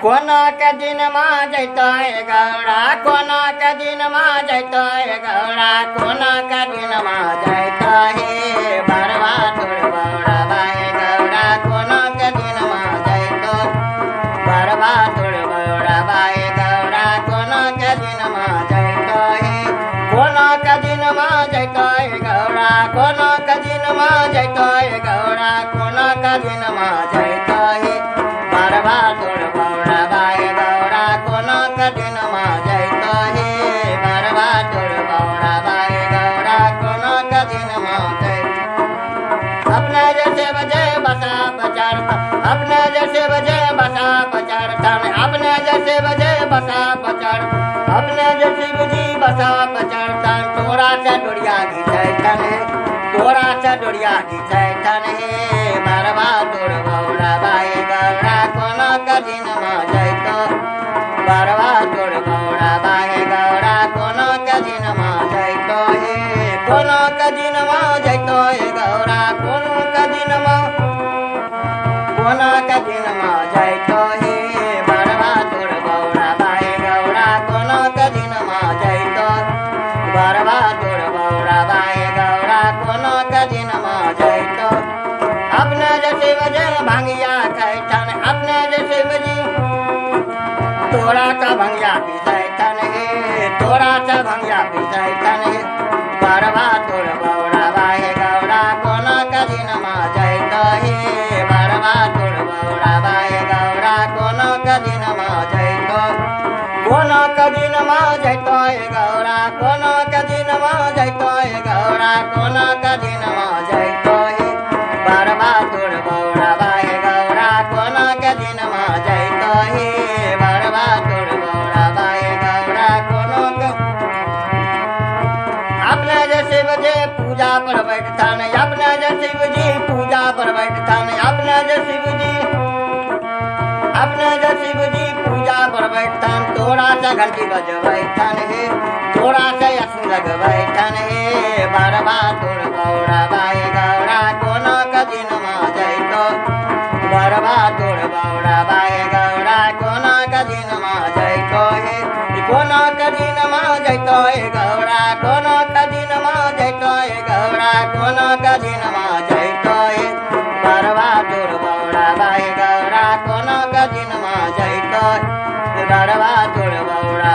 कोणाच्या दिनमा जैतोय गौडा कोणाच्या दिनमा जैतोय गौडा कोणाच्या दिनमा जैतोय बरवा तोड गौडा बाय गौडा कोणाच्या दिनमा जैतो बरवा तोड गौडा बाय गौडा कोणाच्या दिनमा जैतोय कोणाच्या दिनमा जैतोय गौडा कोणाच्या दिनमा जैतोय गौडा कोणाच्या दिनमा जैतोय बरवा तोड गौडा बाय गौडा कोणाच्या दिनमा जैतोय बरवा तोड गौडा बाय गौडा कोणाच्या दिनमा जैतो अपने जैसे बजे बसा पचारता अपने जैसे बजे बसा पचारता अपने जैसे बजे बसा पचार अपने जैसी बुझी बसा पचारता तोरा चा डोरिया की चैतन तोरा चा डोरिया की चैतन बरवा तोड़ गौड़ा बाय गौड़ा कोना का दिनमा जैतो बरवा तोड़ गौड़ा बाय गौड़ा कोना का दिनमा जैतो कोना का दिनमा जैतो गौड़ा कोना का दिनमा कोना का दिनमा जैतो बरवा तोड़ गौड़ा बाय गौड़ा कोना का दिनमा जैतो बरवा तोड़ गौड़ा बाय गौड़ा कोना का दिनमा जैतो अपने जैसे वजह भांगिया कैठन अपने जैसे वजह तोरा का भंगिया पिसैतन तोरा का भंगिया पिसैतन बरवा तोड़ गौड़ा बाय गौड़ा कोना का दिनमा जैतो बरवा तोड़ गौड़ा बाय गौड़ा कोना का दिनमा जैतो कोना का दिनमा जैतो गौड़ा कोना का दिनमा जैतो गौड़ा कोना का दिनमा जैतो बरवा तोड़ गौड़ा बाय गौड़ा कोना का दिनमा जैतो बरवा तोड़ गौड़ा बाय गौड़ा कोना का अपने जैसे बजे पूजा पर बैठता नहीं अपने जैसे बजे पूजा पर बैठता नहीं अपने जैसे बजे पूजा पर बैठता तोरा सा घंटी बजबैठा नहीं तोरा सा असुर लगबैठा नहीं बरवा तोड़ गौड़ा बाय गौड़ा कोना का दिनमा जैतो बरवा तोड़ गौड़ा बाय गौड़ा कोना का दिनमा जैतो कोना का दिनमा जैतो गौड़ा कोना का दिनमा जैतो गौड़ा कोना का दिनमा जैतो बरवा तोड़ गौड़ा बाय गौड़ा कोना का दिनमा जैतो बरवा तोड़ गौड़ा